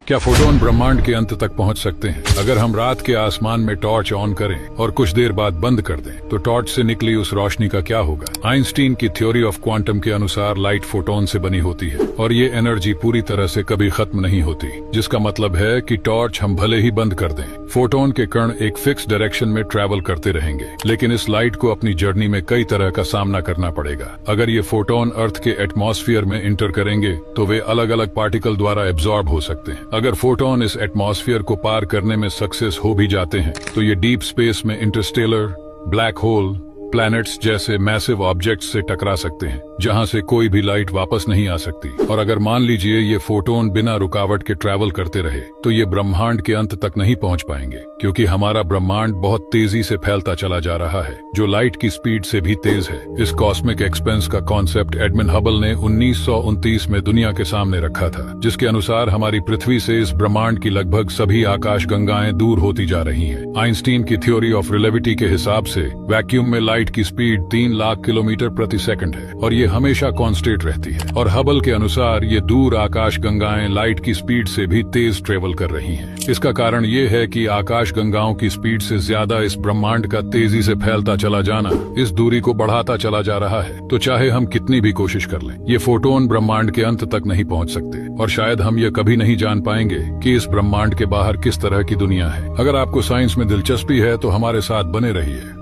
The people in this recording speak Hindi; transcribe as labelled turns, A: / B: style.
A: क्या फोटोन ब्रह्मांड के अंत तक पहुंच सकते हैं? अगर हम रात के आसमान में टॉर्च ऑन करें और कुछ देर बाद बंद कर दें, तो टॉर्च से निकली उस रोशनी का क्या होगा? आइंस्टीन की थ्योरी ऑफ क्वांटम के अनुसार लाइट फोटोन से बनी होती है और ये एनर्जी पूरी तरह से कभी खत्म नहीं होती, जिसका मतलब है कि टॉर्च हम भले ही बंद कर दें, फोटोन के कण एक फिक्स डायरेक्शन में ट्रैवल करते रहेंगे। लेकिन इस लाइट को अपनी जर्नी में कई तरह का सामना करना पड़ेगा। अगर ये फोटोन अर्थ के एटमॉस्फेयर में इंटर करेंगे तो वे अलग अलग पार्टिकल द्वारा एब्जॉर्ब हो सकते हैं। अगर फोटोन इस एटमॉस्फेयर को पार करने में सक्सेस हो भी जाते हैं तो ये डीप स्पेस में इंटरस्टेलर, ब्लैक होल, प्लैनेट्स जैसे मैसिव ऑब्जेक्ट्स से टकरा सकते हैं, जहां से कोई भी लाइट वापस नहीं आ सकती। और अगर मान लीजिए ये फोटोन बिना रुकावट के ट्रैवल करते रहे तो ये ब्रह्मांड के अंत तक नहीं पहुंच पाएंगे, क्योंकि हमारा ब्रह्मांड बहुत तेजी से फैलता चला जा रहा है, जो लाइट की स्पीड से भी तेज है। इस कॉस्मिक एक्सपेंस का कॉन्सेप्ट एडमंड हबल ने 1929 में दुनिया के सामने रखा था, जिसके अनुसार हमारी पृथ्वी से इस ब्रह्मांड की लगभग सभी आकाश गंगाएं दूर होती जा रही हैं। आइंस्टीन की थ्योरी ऑफ रिलेटिविटी के हिसाब से वैक्यूम में लाइट की स्पीड 3 लाख किलोमीटर प्रति सेकंड है और ये हमेशा कांस्टेंट रहती है। और हबल के अनुसार ये दूर आकाश गंगाएं लाइट की स्पीड से भी तेज ट्रेवल कर रही हैं। इसका कारण ये है कि आकाश गंगाओं की स्पीड से ज्यादा इस ब्रह्मांड का तेजी से फैलता चला जाना इस दूरी को बढ़ाता चला जा रहा है। तो चाहे हम कितनी भी कोशिश कर लें, ये फोटोन ब्रह्मांड के अंत तक नहीं पहुंच सकते और शायद हम ये कभी नहीं जान पाएंगे कि इस ब्रह्मांड के बाहर किस तरह की दुनिया है। अगर आपको साइंस में दिलचस्पी है तो हमारे साथ बने रहिए।